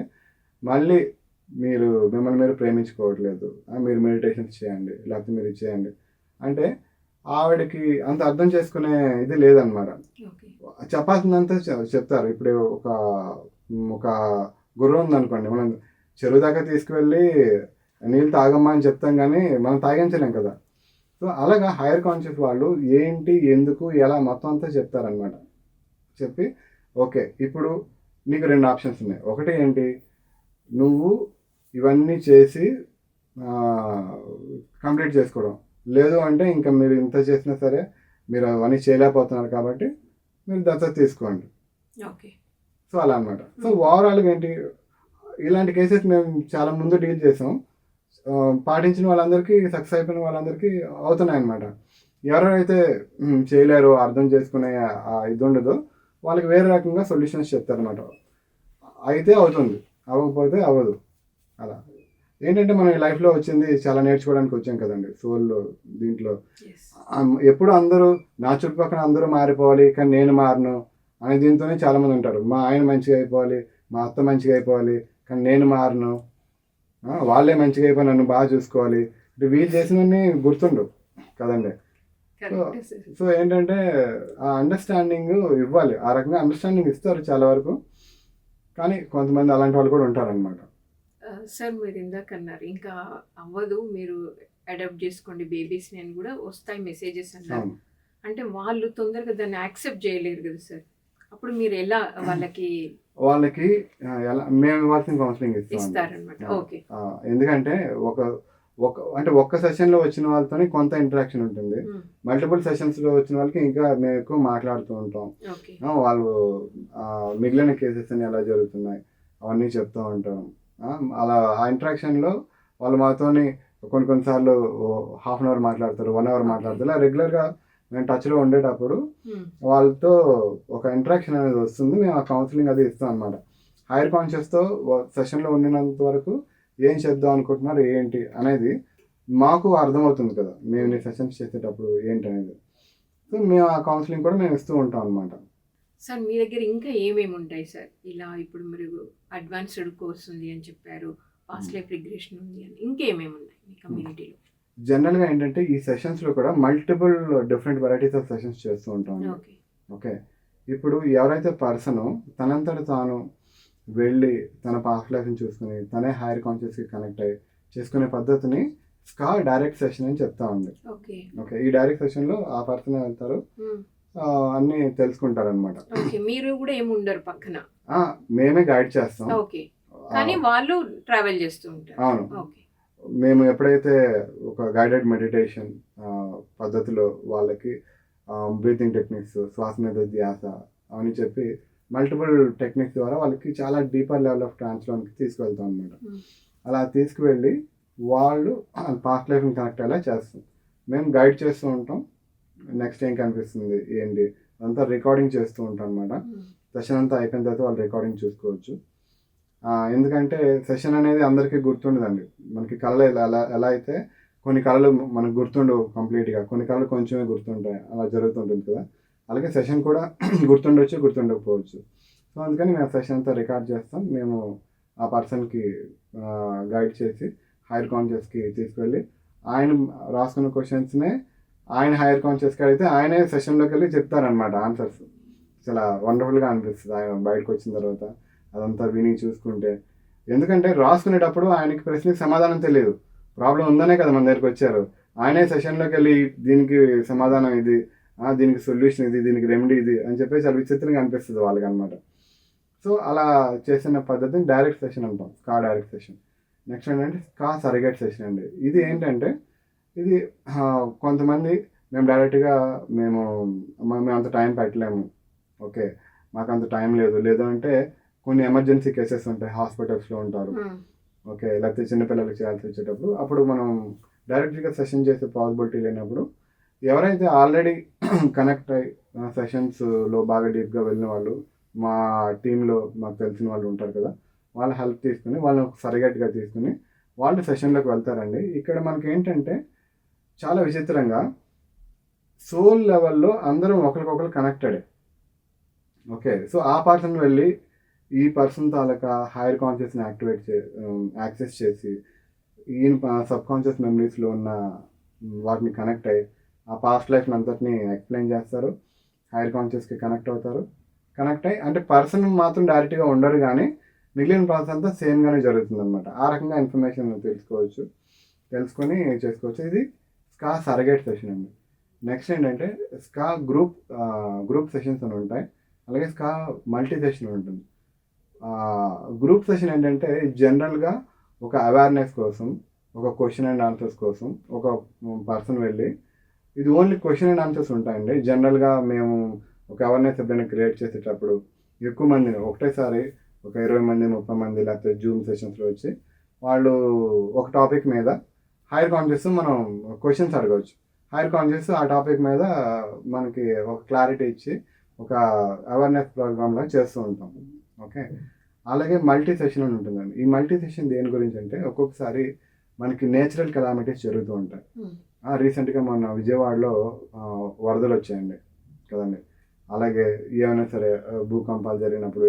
మళ్ళీ మీరు మిమ్మల్ని మీరు ప్రేమించుకోవట్లేదు, మీరు మెడిటేషన్స్ చేయండి, లేకపోతే మీరు చేయండి అంటే ఆవిడకి అంత అర్థం చేసుకునే ఇది లేదనమాట. చెప్పాల్సిందంతా చెప్తారు. ఇప్పుడు ఒక గుర్రం ఉందనుకోండి, మనం చెరువు దాకా తీసుకువెళ్ళి నీళ్ళు తాగమ్మా అని చెప్తాం కానీ మనం తాగించలేం కదా. సో అలాగా హైయర్ కాన్షియస్ వాళ్ళు ఏంటి, ఎందుకు, ఎలా మొత్తం అంతా చెప్తారనమాట. చెప్పి ఓకే ఇప్పుడు నీకు 2 ఆప్షన్స్ ఉన్నాయి. ఒకటి ఏంటి, నువ్వు ఇవన్నీ చేసి కంప్లీట్ చేసుకోవడం, లేదు అంటే ఇంకా మీరు ఇంత చేసినా సరే మీరు అవన్నీ చేయలేకపోతున్నారు కాబట్టి మీరు దత్తత తీసుకోండి. సో అలా అనమాట. సో ఓవరాల్గా ఏంటి, ఇలాంటి కేసెస్ మేము చాలా ముందు డీల్ చేసాం, పాటించిన వాళ్ళందరికీ సక్సెస్ అయిపోయిన వాళ్ళందరికీ అవుతున్నాయి అన్నమాట. ఎవరైతే చేయలేరో, అర్థం చేసుకునే ఇది ఉండదో వాళ్ళకి వేరే రకంగా సొల్యూషన్స్ చెప్తారనమాట. అయితే అవుతుంది, అవ్వకపోతే అవ్వదు. అలా ఏంటంటే మనం ఈ లైఫ్లో వచ్చింది చాలా నేర్చుకోవడానికి వచ్చాం కదండి. సోల్లో దీంట్లో ఎప్పుడు అందరూ నా చుట్టుపక్కల అందరూ మారిపోవాలి కానీ నేను మారను అనే దీంతోనే చాలామంది ఉంటారు. మా ఆయన మంచిగా అయిపోవాలి, మా అత్త మంచిగా అయిపోవాలి కానీ నేను మారను, వాళ్ళే మంచిగా అయిపోయి నన్ను బాగా చూసుకోవాలి అంటే వీళ్ళు చేసినవన్నీ గుర్తుండవు కదండి. సో ఏంటంటే ఆ అండర్స్టాండింగ్ ఇవ్వాలి, ఆ రకంగా అండర్స్టాండింగ్ ఇస్తారు చాలా వరకు, కానీ కొంతమంది అలాంటి వాళ్ళు కూడా ఉంటారనమాట. సార్ మీరు ఇందాక అన్నారు ఇంకా అవ్వదు, మీరు అడాప్ట్ చేసుకోండి బేబీస్ అని కూడా వస్తాయి మెసేజెస్ అన్నారు. అంటే వాళ్ళు తొందరగా దాన్ని యాక్సెప్ట్ చేయలేరు కదా సార్, అప్పుడు మీరు ఎలా వాళ్ళకి ఎలా మేము ఇవ్వాల్సిన కౌన్సిలింగ్ ఇస్తారనమాట. ఓకే, ఎందుకంటే ఒక్క సెషన్లో వచ్చిన వాళ్ళతో కొంత ఇంటరాక్షన్ ఉంటుంది, మల్టిపుల్ సెషన్స్లో వచ్చిన వాళ్ళకి ఇంకా మేము ఎక్కువ మాట్లాడుతూ ఉంటాం. వాళ్ళు మిగిలిన కేసెస్ అని ఎలా జరుగుతున్నాయి అవన్నీ చెప్తూ ఉంటాం. అలా ఆ ఇంటరాక్షన్లో వాళ్ళు మాతోని కొన్నిసార్లు ½ అవర్ మాట్లాడతారు, 1 అవర్ మాట్లాడతారు. ఇలా రెగ్యులర్గా మేము టచ్లో ఉండేటప్పుడు వాళ్ళతో ఒక ఇంటరాక్షన్ అనేది వస్తుంది, మేము ఆ కౌన్సిలింగ్ అది ఇస్తాం అనమాట. హైయర్ కాన్షియస్తో సెషన్లో ఉండినంత వరకు ఏం చెప్దాం అనుకుంటున్నారు ఏంటి అనేది మాకు అర్థమవుతుంది కదా, మేము ఈ సెషన్స్ చేసేటప్పుడు ఏంటి అనేది. సో మేము ఆ కౌన్సిలింగ్ కూడా మేము ఇస్తూ ఉంటాం అనమాట. సార్ మీ దగ్గర ఇంకా ఏమేమి ఉంటాయి సార్? ఇలా ఇప్పుడు మీరు అడ్వాన్స్డ్ కోర్స్ ఉంది అని చెప్పారు, పాస్ట్ లైఫ్ రిగ్రెషన్ ఉంది అని, ఇంకేమేమి ఉన్నాయి మీ కమ్యూనిటీలో? జనరల్గా ఏంటంటే ఈ సెషన్స్లో కూడా multiple different varieties of sessions చేస్తూ ఉంటాం. ఓకే. ఓకే, ఇప్పుడు ఎవరైతే పర్సన్ తనంతట తాను వెళ్ళి తన పాస్ట్ లైఫ్ని చూసుకుని తనే హైయర్ కాన్షియస్కి కనెక్ట్ అయ్యి చేసుకునే పద్ధతిని స్కా డైరెక్ట్ సెషన్ అని చెప్తా ఉంది. ఓకే. ఓకే, ఈ డైరెక్ట్ సెషన్లో ఆ పర్సన్ వెళ్తారు, అన్నీ తెలుసుకుంటారు అనమాట. ఓకే, మీరు కూడా ఏమి ఉండరు పక్కన? మేమే గైడ్ చేస్తాం. ఓకే, కానీ వాళ్ళు ట్రావెల్ చేస్తూ ఉంటారు. అవును. ఓకే. మేము ఎప్పుడైతే ఒక గైడెడ్ మెడిటేషన్ పద్ధతిలో వాళ్ళకి బ్రీతింగ్ టెక్నిక్స్, శ్వాస మీద ధ్యాస అవన్నీ చెప్పి మల్టిపుల్ టెక్నిక్స్ ద్వారా వాళ్ళకి చాలా డీపర్ లెవెల్ ఆఫ్ ట్రాన్స్లోకి తీసుకువెళ్తాం అనమాట. అలా తీసుకువెళ్ళి వాళ్ళు పాస్ట్ లైఫ్ని కనెక్ట్ అయ్యేలా చేస్తాం. మేము గైడ్ చేస్తూ ఉంటాం, నెక్స్ట్ ఏం కనిపిస్తుంది ఏంటి అంతా రికార్డింగ్ చేస్తూ ఉంటాం అనమాట. సెషన్ అంతా అయిపోయిన తర్వాత వాళ్ళు రికార్డింగ్ చూసుకోవచ్చు. ఎందుకంటే సెషన్ అనేది అందరికీ గుర్తుండదండి. మనకి కళలు ఎలా అయితే కొన్ని కళలు మనకు గుర్తుండవు కంప్లీట్గా, కొన్ని కళలు కొంచెమే గుర్తుంటాయి, అలా జరుగుతుంటుంది కదా. అలాగే సెషన్ కూడా గుర్తుండొచ్చు, గుర్తుండకపోవచ్చు. సో అందుకని మేము సెషన్ అంతా రికార్డ్ చేస్తాం. మేము ఆ పర్సన్కి గైడ్ చేసి హైయర్ కాన్షియస్కి తీసుకెళ్ళి ఆయన రాసుకున్న క్వశ్చన్స్నే ఆయన హైయర్ కాన్షియస్కి అడిగితే ఆయనే సెషన్లోకి వెళ్ళి చెప్తారనమాట ఆన్సర్స్. చాలా వండర్ఫుల్గా అనిపిస్తుంది ఆయన బయటకు వచ్చిన తర్వాత అదంతా విని చూసుకుంటే. ఎందుకంటే రాసుకునేటప్పుడు ఆయనకి ప్రశ్నకి సమాధానం తెలియదు, ప్రాబ్లం ఉందనే కదా మన దగ్గరికి వచ్చారు. ఆయనే సెషన్లోకి వెళ్ళి దీనికి సమాధానం ఇది, దీనికి సొల్యూషన్ ఇది, దీనికి రెమెడీ ఇది అని చెప్పేసి చాలా విచిత్రంగా అనిపిస్తుంది వాళ్ళకి అనమాట. సో అలా చేసిన పద్ధతిని డైరెక్ట్ సెషన్ అంటాం, స్కా డైరెక్ట్ సెషన్. నెక్స్ట్ ఏంటంటే స్కా సరిగేట్ సెషన్ అండి. ఇది ఏంటంటే ఇది కొంతమంది మేము డైరెక్ట్గా మేము అంత టైం పెట్టలేము, ఓకే మాకు అంత టైం లేదు అంటే కొన్ని ఎమర్జెన్సీ కేసెస్ ఉంటాయి, హాస్పిటల్స్లో ఉంటారు, ఓకే, లేకపోతే చిన్నపిల్లలకి చేయాల్సి వచ్చేటప్పుడు అప్పుడు మనం డైరెక్ట్గా సెషన్ చేసే పాసిబిలిటీ లేనప్పుడు ఎవరైతే ఆల్రెడీ కనెక్ట్ అయ్యి సెషన్స్లో బాగా డీప్గా వెళ్ళిన వాళ్ళు మా టీంలో మాకు తెలిసిన వాళ్ళు ఉంటారు కదా, వాళ్ళ హెల్ప్ తీసుకుని వాళ్ళని సరిగట్టుగా తీసుకుని వాళ్ళు సెషన్లోకి వెళ్తారండి. ఇక్కడ మనకి ఏంటంటే చాలా విచిత్రంగా సోల్ లెవెల్లో అందరం ఒకరికొకరు కనెక్టెడే. ఓకే, సో ఆ పర్సన్ వెళ్ళి ఈ పర్సన్ తాలూకా హైయర్ కాన్షియస్ని యాక్సెస్ చేసి ఈయన సబ్ కాన్షియస్ మెమరీస్లో ఉన్న వాటిని కనెక్ట్ అయ్యి ఆ పాస్ట్ లైఫ్ని అంతటిని ఎక్స్ప్లెయిన్ చేస్తారు, హైయర్ కాన్షియస్కి కనెక్ట్ అవుతారు. కనెక్ట్ అయ్యి అంటే పర్సన్ మాత్రం డైరెక్ట్గా ఉండరు, కానీ మిగిలిన ప్రాసెస్ అంతా సేమ్గానే జరుగుతుంది అనమాట. ఆ రకంగా ఇన్ఫర్మేషన్ తెలుసుకొని చేసుకోవచ్చు. ఇది స్కా సరగేట్ సెషన్ అండి. నెక్స్ట్ ఏంటంటే స్కా గ్రూప్ సెషన్స్ అని ఉంటాయి, అలాగే స్కా మల్టీ సెషన్ ఉంటుంది. గ్రూప్ సెషన్ ఏంటంటే జనరల్గా ఒక అవేర్నెస్ కోసం, ఒక క్వశ్చన్ అండ్ ఆన్సర్స్ కోసం ఒక పర్సన్ వెళ్ళి, ఇది ఓన్లీ క్వశ్చన్ అండ్ ఆన్సర్స్ ఉంటాయండి. జనరల్గా మేము ఒక అవేర్నెస్ ఎప్పుడైనా క్రియేట్ చేసేటప్పుడు ఎక్కువ మందిని ఒకటేసారి ఒక 20 మంది 30 మంది లేకపోతే జూమ్ సెషన్స్లో వచ్చి వాళ్ళు ఒక టాపిక్ మీద హైయర్ కాన్షియస్ మనం క్వశ్చన్స్ అడగవచ్చు. హైయర్ కాన్షియస్ ఆ టాపిక్ మీద మనకి ఒక క్లారిటీ ఇచ్చి ఒక అవేర్నెస్ ప్రోగ్రామ్లో చేస్తూ ఉంటాం. ఓకే, అలాగే మల్టీ సెషన్ అని ఉంటుందండి. ఈ మల్టీ సెషన్ దేని గురించి అంటే ఒక్కొక్కసారి మనకి నేచురల్ కెలామిటీస్ జరుగుతూ ఉంటాయి. రీసెంట్గా మొన్న విజయవాడలో వరదలు వచ్చాయండి కదండి. అలాగే ఏమైనా సరే భూకంపాలు జరిగినప్పుడు,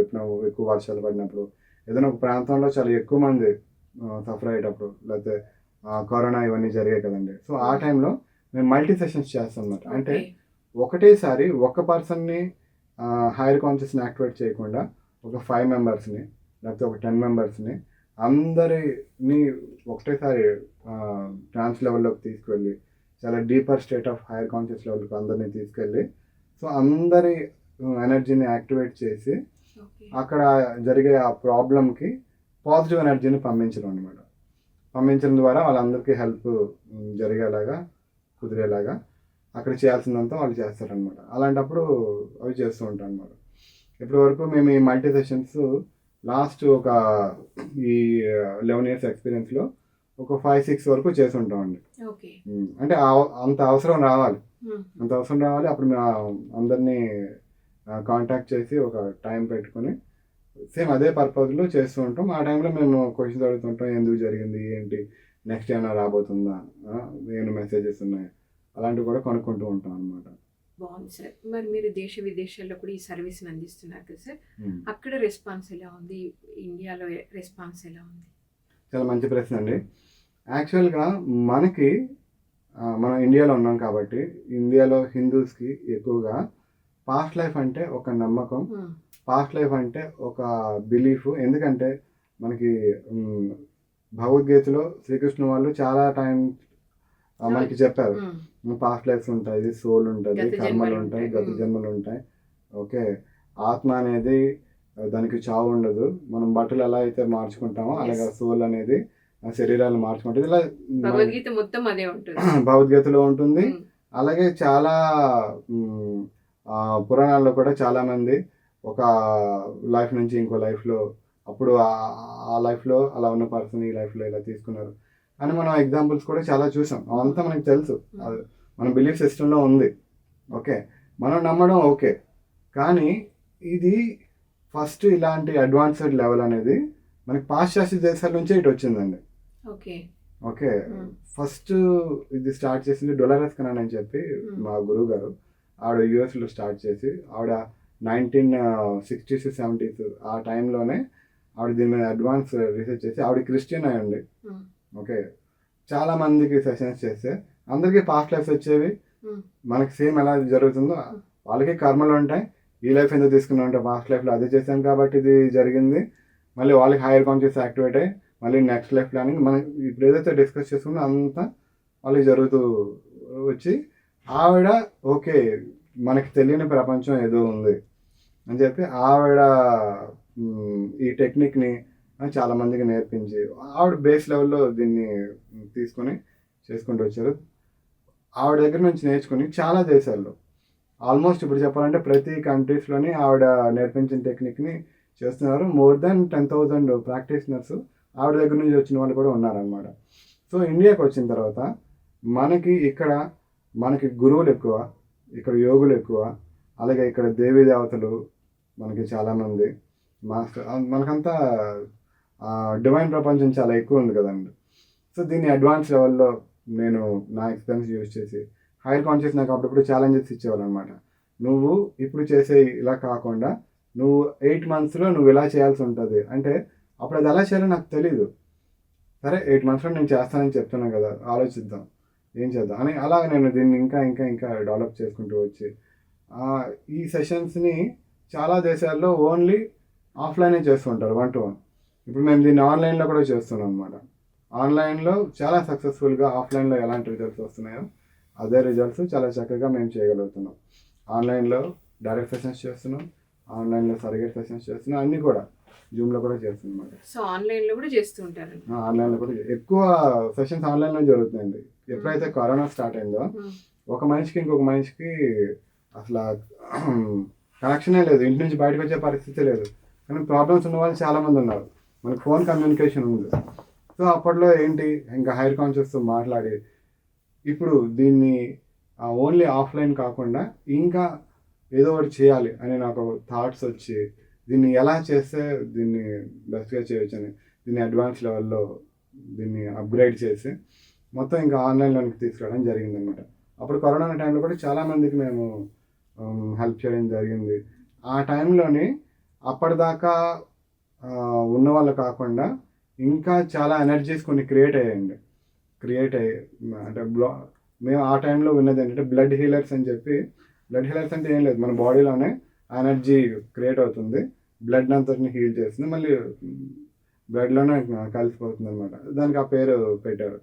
ఎక్కువ వర్షాలు పడినప్పుడు, ఏదైనా ఒక ప్రాంతంలో చాలా ఎక్కువ మంది సఫర్ అయ్యేటప్పుడు, లేకపోతే కరోనా ఇవన్నీ జరిగాయి కదండి. సో ఆ టైంలో మేము మల్టీ సెషన్స్ చేస్తాం అన్నమాట. అంటే ఒకటేసారి ఒక పర్సన్ని హైయర్ కాన్షియస్ని యాక్టివేట్ చేయకుండా ఒక 5 మెంబర్స్ని లేకపోతే ఒక 10 మెంబర్స్ని అందరినీ ఒకటేసారి ట్రాన్స్ లెవెల్లోకి తీసుకువెళ్ళి చాలా deeper state of higher conscious లెవెల్కి అందరినీ తీసుకెళ్ళి సో అందరి ఎనర్జీని యాక్టివేట్ చేసి అక్కడ జరిగే ఆ ప్రాబ్లంకి పాజిటివ్ ఎనర్జీని పంపించడం అనమాట. పంపించడం ద్వారా వాళ్ళందరికీ హెల్ప్ జరిగేలాగా కుదిరేలాగా అక్కడ చేయాల్సిందంతా వాళ్ళు చేస్తారనమాట. అలాంటప్పుడు అవి చేస్తూ ఉంటాం అనమాట. ఇప్పటి వరకు మేము ఈ మల్టీ సెషన్స్ లాస్ట్ ఒక ఈ 11 years ఎక్స్పీరియన్స్లో ఒక 5-6 వరకు చేసి ఉంటామండి. అంటే అంత అవసరం రావాలి, అప్పుడు మేము అందరినీ కాంటాక్ట్ చేసి ఒక టైం పెట్టుకొని సేమ్ అదే పర్పస్లో చేస్తూ ఉంటాం. ఆ టైంలో మేము క్వశ్చన్స్ అడుగుతుంటాం, ఎందుకు జరిగింది, ఏంటి, నెక్స్ట్ ఏమైనా రాబోతుందా, ఏమైనా మెసేజెస్ ఉన్నాయి, అలాంటివి కూడా కనుక్కుంటూ ఉంటాం అనమాట. బాగుంది సార్. మరి మీరు దేశ విదేశాల్లో కూడా ఈ సర్వీస్ని అందిస్తున్నారు కదా సార్, అక్కడ రెస్పాన్స్ ఎలా ఉంది, ఇండియాలో రెస్పాన్స్ ఎలా ఉంది? చాలా మంచి ప్రశ్న అండి. యాక్చువల్గా మనకి మనం ఇండియాలో ఉన్నాం కాబట్టి ఇండియాలో హిందూస్కి ఎక్కువగా పాస్ట్ లైఫ్ అంటే ఒక నమ్మకం, పాస్ట్ లైఫ్ అంటే ఒక బిలీఫ్. ఎందుకంటే మనకి భగవద్గీతలో శ్రీకృష్ణ వాళ్ళు చాలా టైం మనకి చెప్పారు, పాస్ట్ లైఫ్స్ ఉంటాయి, సోల్ ఉంటుంది, కర్మలు ఉంటాయి, గత జన్మలు ఉంటాయి. ఓకే, ఆత్మ అనేది దానికి చావు ఉండదు. మనం బట్టలు ఎలా అయితే మార్చుకుంటామో అలాగే సోల్ అనేది శరీరాలు మార్చుకుంటుంది. ఇలా భగవద్గీత మొత్తం అదే ఉంటుంది, భగవద్గీతలో ఉంటుంది. అలాగే చాలా పురాణాల్లో కూడా చాలా మంది ఒక లైఫ్ నుంచి ఇంకో లైఫ్లో, అప్పుడు ఆ లైఫ్లో అలా ఉన్న పర్సన్ ఈ లైఫ్లో ఇలా తీసుకున్నారు అని మనం ఎగ్జాంపుల్స్ కూడా చాలా చూసాం. అవంతా మనకు తెలుసు, మన బిలీఫ్ సిస్టంలో ఉంది. ఓకే, మనం నమ్మడం ఓకే, కానీ ఇది ఫస్ట్ ఇలాంటి అడ్వాన్స్డ్ లెవెల్ అనేది మనకి పాశ్చాత్య దేశాల నుంచే ఇటు వచ్చిందండి. ఓకే ఓకే, ఫస్ట్ ఇది స్టార్ట్ చేసింది డొలారస్ కనాన్ అని చెప్పి మా గురువు గారు. ఆవిడ యూఎస్లో స్టార్ట్ చేసి, ఆవిడ 1960s 70s ఆ టైంలోనే ఆవిడ దీని మీద అడ్వాన్స్ రీసెర్చ్ చేసి, ఆవిడ క్రిస్టియన్ అయ్యండి. ఓకే, చాలా మందికి సెషన్స్ చేస్తే అందరికీ పాస్ట్ లైఫ్స్ వచ్చేవి. మనకి సేమ్ ఎలా జరుగుతుందో వాళ్ళకి కర్మలు ఉంటాయి. ఈ లైఫ్ ఎందుకు తీసుకున్నాం అంటే పాస్ట్ లైఫ్లో అదే చేసాం కాబట్టి ఇది జరిగింది. మళ్ళీ వాళ్ళకి హైయర్ కాన్షియస్ యాక్టివేట్ అయ్యి మళ్ళీ నెక్స్ట్ లైఫ్ ప్లానింగ్ మనం ఇప్పుడు ఏదైతే డిస్కస్ చేసుకుందో అంతా వాళ్ళకి జరుగుతూ వచ్చి, ఆవిడ ఓకే మనకి తెలియని ప్రపంచం ఏదో ఉంది అని చెప్పి ఆవిడ ఈ టెక్నిక్ని చాలామందికి నేర్పించి ఆవిడ బేస్ లెవెల్లో దీన్ని తీసుకొని చేసుకుంటూ వచ్చారు. ఆవిడ దగ్గర నుంచి నేర్చుకుని చాలా దేశాల్లో ఆల్మోస్ట్ ఇప్పుడు చెప్పాలంటే ప్రతి కంట్రీస్లోని ఆవిడ నేర్పించిన టెక్నిక్ని చేస్తున్నారు. మోర్ దెన్ 10,000 ప్రాక్టీషనర్స్ ఆవిడ దగ్గర నుంచి వచ్చిన వాళ్ళు కూడా ఉన్నారనమాట. సో ఇండియాకి వచ్చిన తర్వాత మనకి గురువులు ఎక్కువ, ఇక్కడ యోగులు ఎక్కువ, అలాగే ఇక్కడ దేవీ దేవతలు మనకి చాలామంది మాస్టర్, మనకంతా డివైన్ ప్రపంచం చాలా ఎక్కువ ఉంది కదండి. సో దీన్ని అడ్వాన్స్ లెవెల్లో నేను నా ఎక్స్పీరియన్స్ యూజ్ చేసి హైయర్ కాన్షియస్ నాకు అప్పుడప్పుడు ఛాలెంజెస్ ఇచ్చేవాళ్ళు అనమాట. నువ్వు ఇప్పుడు చేసే ఇలా కాకుండా నువ్వు 8 monthsలో నువ్వు ఇలా చేయాల్సి ఉంటుంది అంటే, అప్పుడు అది ఎలా చేయాలో నాకు తెలీదు. సరే 8 monthsలో నేను చేస్తానని చెప్తున్నాను కదా, ఆలోచిద్దాం ఏం చేద్దాం అని అలాగ నేను దీన్ని ఇంకా ఇంకా ఇంకా డెవలప్ చేసుకుంటూ వచ్చి ఈ సెషన్స్ని చాలా దేశాల్లో ఓన్లీ ఆఫ్లైనే చేస్తుంటారు 1-to-1. ఇప్పుడు మేము దీన్ని ఆన్లైన్లో కూడా చేస్తున్నాం అనమాట. ఆన్లైన్లో చాలా సక్సెస్ఫుల్గా, ఆఫ్లైన్లో ఎలాంటి రిజల్ట్స్ వస్తున్నాయో అదే రిజల్ట్స్ చాలా చక్కగా మేము చేయగలుగుతున్నాం. ఆన్లైన్లో డైరెక్ట్ సెషన్స్ చేస్తున్నాం, ఆన్లైన్లో సర్టిఫికేట్ సెషన్స్ చేస్తున్నాం, అన్నీ కూడా జూమ్లో కూడా చేస్తున్నాం అన్నమాట. సో ఆన్లైన్లో కూడా చేస్తూ ఉంటారు? ఆన్లైన్లో కూడా ఎక్కువ సెషన్స్ ఆన్లైన్లో జరుగుతున్నాయండి. ఎప్పుడైతే కరోనా స్టార్ట్ అయిందో ఒక మనిషికి ఇంకొక మనిషికి అసలు కనెక్షనే లేదు, ఇంటి నుంచి బయటకు వచ్చే పరిస్థితి లేదు. కానీ ప్రాబ్లమ్స్ ఉన్న వాళ్ళు చాలామంది ఉన్నారు. మనకు ఫోన్ కమ్యూనికేషన్ ఉంది. సో అప్పట్లో ఏంటి, ఇంకా హైయర్ కాన్షియస్తో మాట్లాడి ఇప్పుడు దీన్ని ఓన్లీ ఆఫ్లైన్ కాకుండా ఇంకా ఏదో ఒకటి చేయాలి అని నాకు థాట్స్ వచ్చి, దీన్ని ఎలా చేస్తే దీన్ని బెస్ట్గా చేయొచ్చు అని దీన్ని అడ్వాన్స్ లెవెల్లో దీన్ని అప్గ్రేడ్ చేసి మొత్తం ఇంకా ఆన్లైన్లోకి తీసుకురావడం జరిగిందనమాట. అప్పుడు కరోనా టైంలో కూడా చాలామందికి మేము హెల్ప్ చేయడం జరిగింది. ఆ టైంలోని అప్పటిదాకా ఉన్న వాళ్ళు కాకుండా ఇంకా చాలా ఎనర్జీస్ కొన్ని క్రియేట్ అయ్యాయి. అంటే మేము ఆ టైంలో విన్నది ఏంటంటే బ్లడ్ హీలర్స్ అని చెప్పి. బ్లడ్ హీలర్స్ అంటే ఏం లేదు, మన బాడీలోనే ఎనర్జీ క్రియేట్ అవుతుంది, బ్లడ్ అంతటిని హీల్ చేస్తుంది, మళ్ళీ బ్లడ్లోనే కలిసిపోతుంది అనమాట. దానికి ఆ పేరు పెట్టారు.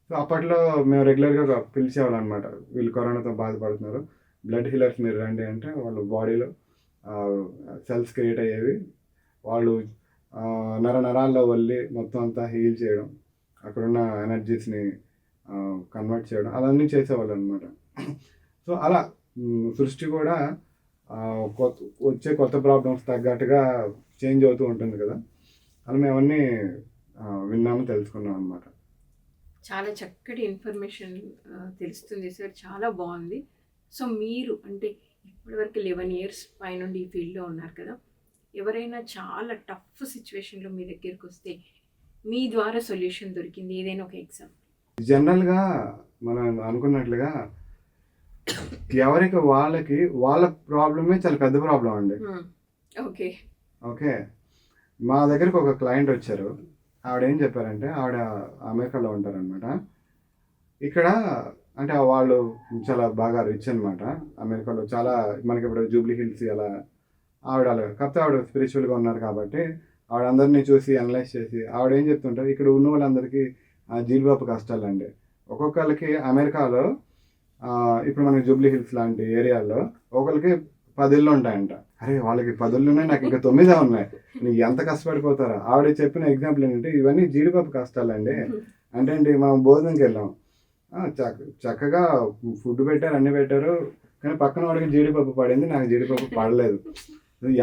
సో అప్పట్లో మేము రెగ్యులర్గా పిలిచేవాళ్ళం అనమాట, వీళ్ళు కరోనాతో బాధపడుతున్నారు, బ్లడ్ హీలర్స్ మీరు రండి అంటే వాళ్ళ బాడీలో సెల్స్ క్రియేట్ అయ్యేవి, వాళ్ళు నరాల్లో వెళ్ళి మొత్తం అంతా హీల్ చేయడం, అక్కడున్న ఎనర్జీస్ని కన్వర్ట్ చేయడం, అవన్నీ చేసేవాళ్ళు అనమాట. సో అలా సృష్టి కూడా వచ్చే కొత్త ప్రాబ్లమ్స్ తగ్గట్టుగా చేంజ్ అవుతూ ఉంటుంది కదా, అలా మేము అవన్నీ విన్నాము, తెలుసుకున్నాం అనమాట. చాలా చక్కటి ఇన్ఫర్మేషన్ తెలుస్తుంది సార్, చాలా బాగుంది. సో మీరు అంటే ఇప్పటివరకు 11 years పైనుండి ఈ ఫీల్డ్లో ఉన్నారు కదా, ఎవరైనా చాలా టఫ్ సిచ్యువేషన్లో మీ దగ్గరికి వస్తే మీ ద్వారా సొల్యూషన్ దొరికింది ఏదైనా ఒక ఎగ్జాంపుల్? జనరల్గా మనం అనుకున్నట్లుగా ఎవరికి వాళ్ళకి వాళ్ళ ప్రాబ్లమే చాలా పెద్ద ప్రాబ్లం అండి. ఓకే. ఓకే, మా దగ్గరకు ఒక క్లయింట్ వచ్చారు. ఆవిడ ఏం చెప్పారంటే, ఆవిడ అమెరికాలో ఉంటారనమాట. ఇక్కడ అంటే వాళ్ళు చాలా బాగా రిచ్ అనమాట. అమెరికాలో చాలా మనకి ఇప్పుడు జూబ్లీ హిల్స్ అలా ఆవిడ అలా, కాకపోతే ఆవిడ స్పిరిచువల్గా ఉన్నారు కాబట్టి ఆవిడ అందరినీ చూసి అనలైజ్ చేసి ఆవిడ ఏం చెప్తుంటారు, ఇక్కడ ఉన్న వాళ్ళందరికీ జీడిపప్పు కష్టాలండి. ఒక్కొక్కరికి అమెరికాలో ఇప్పుడు మనకి జూబ్లీ హిల్స్ లాంటి ఏరియాల్లో ఒకరికి 10 ఇళ్ళు ఉంటాయంట. అరే వాళ్ళకి 10 ఇళ్ళు ఉన్నాయి, నాకు ఇంకా 9 ఉన్నాయి, నీకు ఎంత కష్టపడిపోతారా? ఆవిడ చెప్పిన ఎగ్జాంపుల్ ఏంటంటే, ఇవన్నీ జీడిపప్పు కష్టాలండి. అంటే ఏంటి, మనం భోజనంకి వెళ్ళాం, చక్కగా ఫుడ్ పెట్టారు, అన్ని పెట్టారు, కానీ పక్కన వాడికి జీడిపప్పు పడింది, నాకు జీడిపప్పు పడలేదు.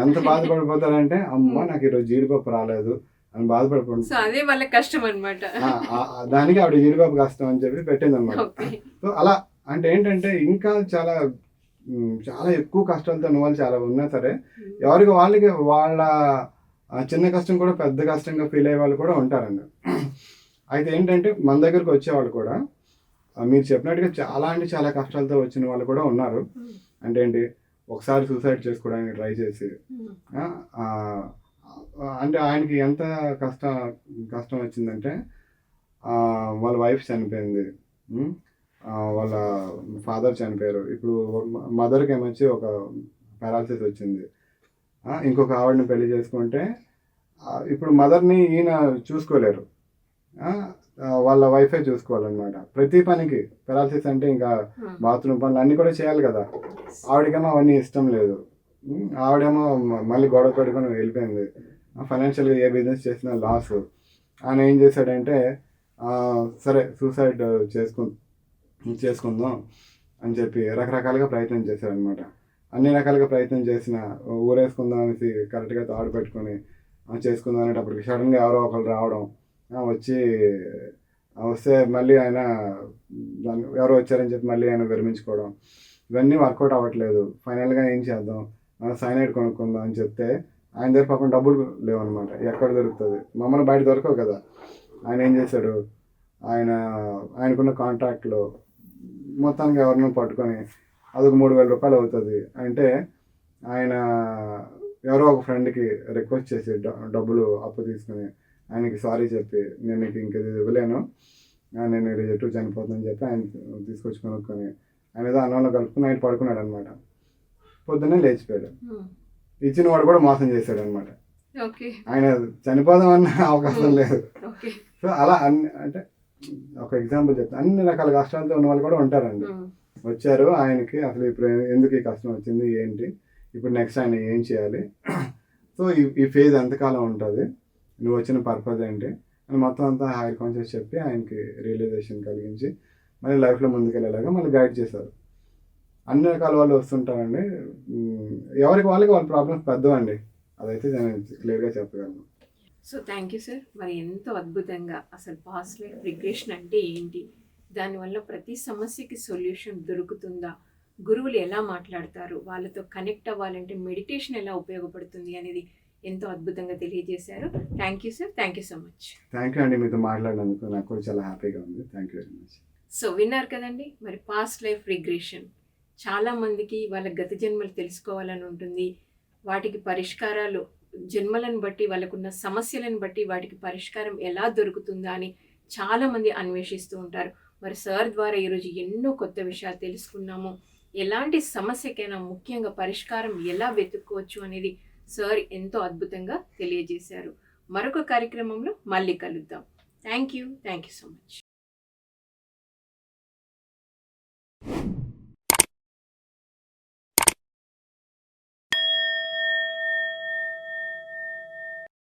ఎంత బాధపడిపోతారంటే, అమ్మ నాకు ఈరోజు జీడిపప్పు రాలేదు అని బాధపడిపోతుంది. సో అదే వాళ్ళ కష్టం అనమాట. దానికి ఆవిడ జీడిపప్పు కష్టం అని చెప్పి పెట్టింది అనమాట. సో అలా అంటే ఏంటంటే, ఇంకా చాలా చాలా ఎక్కువ కష్టాలతో ఉన్న వాళ్ళు చాలా ఉన్నా సరే, ఎవరికి వాళ్ళకి వాళ్ళ చిన్న కష్టం కూడా పెద్ద కష్టంగా ఫీల్ అయ్యే వాళ్ళు కూడా ఉంటారండి. అయితే ఏంటంటే, మన దగ్గరకు వచ్చేవాళ్ళు కూడా మీరు చెప్పినట్టుగా చాలా అంటే చాలా కష్టాలతో వచ్చిన వాళ్ళు కూడా ఉన్నారు. అంటే ఏంటి, ఒకసారి సూసైడ్ చేసుకోవడానికి ట్రై చేసి, అంటే ఆయనకి ఎంత కష్టం వచ్చిందంటే, వాళ్ళ వైఫ్ చనిపోయింది, వాళ్ళ ఫాదర్ చనిపోయారు, ఇప్పుడు మదర్కి ఏమొచ్చి ఒక పారాలసిస్ వచ్చింది, ఇంకొక ఆవిడని పెళ్లి చేసుకుంటే ఇప్పుడు మదర్ని ఈయన చూసుకోలేరు, వాళ్ళ వైఫే చూసుకోవాలన్నమాట. ప్రతి పనికి పారాలసిస్ అంటే ఇంకా బాత్రూమ్ పనులు అన్నీ కూడా చేయాలి కదా. ఆవిడకేమో అవన్నీ ఇష్టం లేదు. ఆవిడేమో మళ్ళీ గొడవ పెట్టుకొని వెళ్ళిపోయింది. ఫైనాన్షియల్గా ఏ బిజినెస్ చేసినా లాస్. ఆయన ఏం చేశాడంటే, సరే సూసైడ్ చేసుకుందాం అని చెప్పి రకరకాలుగా ప్రయత్నం చేశారనమాట. అన్ని రకాలుగా ప్రయత్నం చేసిన, ఊరేసుకుందాం అనేసి కరెక్ట్గా తాడు పెట్టుకొని చేసుకుందాం అనేటప్పటికి సడన్గా ఎవరో ఒకరు రావడం, వస్తే మళ్ళీ ఆయన ఎవరో వచ్చారని చెప్పి మళ్ళీ ఆయన విరమించుకోవడం, ఇవన్నీ వర్కౌట్ అవ్వట్లేదు. ఫైనల్గా ఏం చేద్దాం, సైనైడ్ కొనుక్కుందాం అని చెప్తే ఆయన దగ్గర పాపం డబ్బులు లేవన్నమాట. ఎక్కడ దొరుకుతుంది, మమ్మల్ని బయట దొరకవు కదా. ఆయన ఏం చేశాడు, ఆయనకున్న కాంట్రాక్ట్లో మొత్తానికి ఎవరినో పట్టుకొని అదొక 3,000 రూపాయలు అవుతుంది అంటే, ఆయన ఎవరో ఒక ఫ్రెండ్కి రిక్వెస్ట్ చేసి డబ్బులు అప్పు తీసుకుని ఆయనకి సారీ చెప్పి, నేను నీకు ఇంక ఇవ్వలేను, నేను ఎటు చనిపోతుందని చెప్పి ఆయన తీసుకొచ్చి కొనుక్కొని ఆయన ఏదో అన్నంలో కలుపుకుని ఆయన పడుకున్నాడు అనమాట. పొద్దున్నే లేచిపోయాడు. ఇచ్చిన వాడు కూడా మోసం చేశాడు అనమాట. ఆయన చనిపోదామన్న అవకాశం లేదు. సో అలా అంటే ఒక ఎగ్జాంపుల్ చెప్తాను. అన్ని రకాల కష్టాలతో ఉన్న వాళ్ళు కూడా ఉంటారండి. వచ్చారు, ఆయనకి అసలు ఇప్పుడు ఎందుకు ఈ కష్టం వచ్చింది ఏంటి, ఇప్పుడు నెక్స్ట్ ఆయన ఏం చేయాలి, సో ఈ ఫేజ్ ఎంతకాలం ఉంటుంది, నువ్వు వచ్చిన పర్పస్ ఏంటి అని మొత్తం అంతా హైయర్ కాన్షియస్ చెప్పి ఆయనకి రియలైజేషన్ కలిగించి మళ్ళీ లైఫ్లో ముందుకెళ్ళేలాగా మళ్ళీ గైడ్ చేశారు. అన్ని రకాల వాళ్ళు వస్తుంటారండి. ఎవరికి వాళ్ళకి వాళ్ళ ప్రాబ్లమ్స్ పెద్దవండి, అదైతే నేను క్లియర్గా చెప్పగలను. So thank you sir. మరి ఎంతో అద్భుతంగా అసలు పాస్ట్ లైఫ్ రిగ్రెషన్ అంటే ఏంటి, దానివల్ల ప్రతి సమస్యకి సొల్యూషన్ దొరుకుతుందా, గురువులు ఎలా మాట్లాడతారు, వాళ్ళతో కనెక్ట్ అవ్వాలంటే మెడిటేషన్ ఎలా ఉపయోగపడుతుంది అనేది ఎంతో అద్భుతంగా తెలియజేశారు. Thank you sir. Thank you so much. Thank you అండి, మీతో మాట్లాడినందుకు నాకు కూడా చాలా హ్యాపీగా ఉంది. Thank you very much. So విన్నారు కదండి, మరి పాస్ట్ లైఫ్ రిగ్రెషన్ చాలామందికి వాళ్ళ గత జన్మలు తెలుసుకోవాలని ఉంటుంది. వాటికి పరిష్కారాలు జన్మలను బట్టి, వాళ్ళకున్న సమస్యలను బట్టి వాటికి పరిష్కారం ఎలా దొరుకుతుందా అని చాలామంది అన్వేషిస్తూ ఉంటారు. మరి సార్ ద్వారా ఈరోజు ఎన్నో కొత్త విషయాలు తెలుసుకున్నాము. ఎలాంటి సమస్యకైనా ముఖ్యంగా పరిష్కారం ఎలా వెతుక్కోవచ్చు అనేది సార్ ఎంతో అద్భుతంగా తెలియజేశారు. మరొక కార్యక్రమంలో మళ్ళీ కలుద్దాం. Thank you so much.